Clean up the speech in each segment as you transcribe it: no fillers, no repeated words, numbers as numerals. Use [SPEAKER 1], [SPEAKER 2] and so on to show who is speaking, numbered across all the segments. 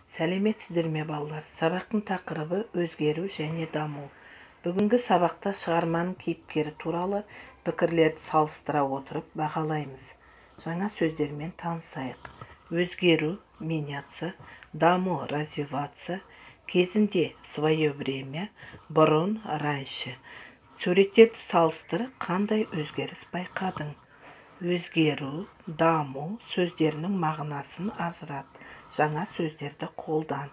[SPEAKER 1] Сәлеметсіздер ме балалар? Сабақтың тақырыбы өзгеру және даму. Бүгінгі сабақта шығарманың кейіпкері туралы пікірлерді салыстыра отырып бағалаймыз. Жаңа сөздермен танысайық. Өзгеру, меняться, даму, развиваться, кезінде, свое время, бұрын, раньше. Суреттерді салыстыр, қандай өзгеріс байқадың? Өзгеру, даму сөздерінің мағынасын ажырат. Жаңа сөздерді қолдан.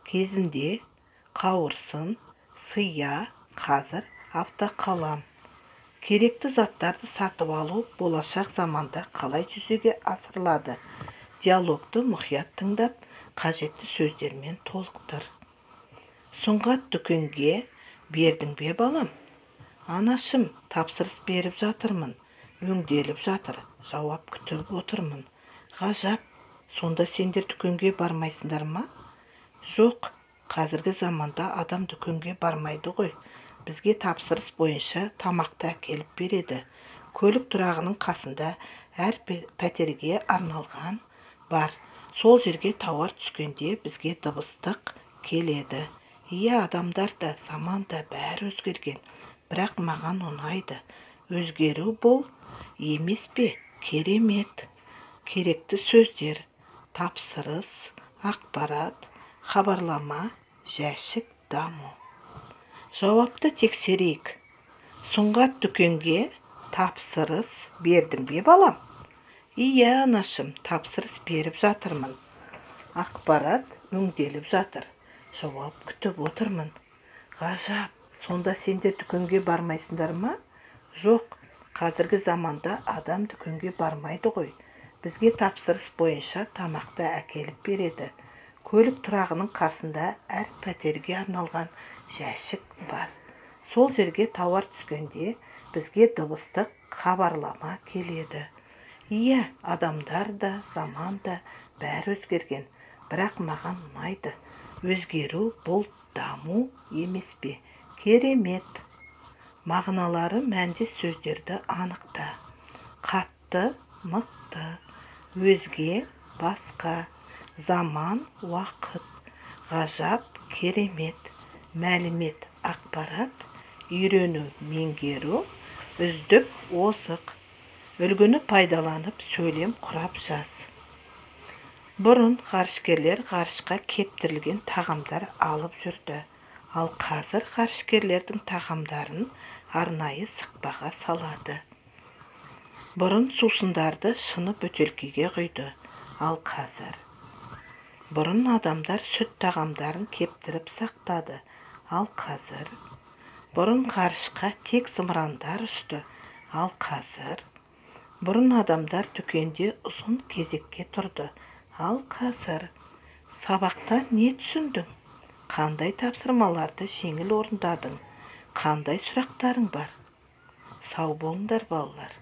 [SPEAKER 1] Кезінде, қауырсын, сыя, қазір, автоқалам. Керекті заттарды сатып алу болашақ заманда қалай жүзеге асырылады? Диалогты мұқият тыңдап, қажетті сөздермен толықтыр. Сұңғат дүкенге бердің бе балам? Анашым, тапсырыс беріп жатырмын. Өңделіп жатыр, жауап күтіп отырмын. Ғажап, сонда сендер дүкенге бармайсыңдар ма? Жоқ, қазіргі заманда адам дүкенге бармайды ғой. Бізге тапсырыс бойынша тамақты әкеліп береді. Көлік тұрағының қасында әр пәтерге арналған бар. Сол жерге тауар түскенде бізге дыбыстық келеді. Адамдар да, заман да бәрі өзгерген. Бірақ маған ұнайды. Өзгеру бұл емес пе? Керемет. Керекті сөздер: тапсырыс, ақпарат, хабарлама, жәшік, даму. Жауапты тексерейік. Сұңғат дүкенге тапсырыс бердің бе балам? Анашым, тапсырыс беріп жатырмын. Ақпарат өңделіп жатыр. Жауап күтіп отырмын. Ғажап, сонда сендер дүкенге бармайсыңдар ма? Жоқ, қазіргі заманда адам дүкенге бармайды ғой. Бізге тапсырыс бойынша тамақты әкеліп береді. Көлік тұрағының қасында әр пәтерге арналған жәшік бар. Сол жерге тауар түскенде бізге дыбыстық хабарлама келеді. Адамдар да, заман да бәрі өзгерген. Бірақ маған ұнайды. Өзгеру бұл даму емес пе? Керемет. Мағыналары мәнді сөздерді анықта. Қатты, мықты. Өзге, басқа. Заман, уақыт. Ғажап, керемет. Мәлімет, ақпарат. Үйрену, меңгеру. Үздік, озық. Үлгіні пайдаланып сөйлем құрап жаз. Бұрын ғарышкерлер ғарышқа кептірілген тағамдар алып жүрді. Ал қазір ғарышкерлердің тағамдарын арнайы сықпаға салады. Бұрын сусындарды шыны бөтелкеге құйды. Ал қазір. Бұрын адамдар сүт тағамдарын кептіріп сақтады. Ал қазір. Бұрын ғарышқа тек зымырандар ұшты. Ал қазір. Бұрын адамдар дүкенде ұзын кезекке тұрды. Ал қазір. Сабақта не түсіндің? Қандай тапсырмаларды жеңіл орындадың? Қандай сұрақтарың бар? Сау болыңдар балалар.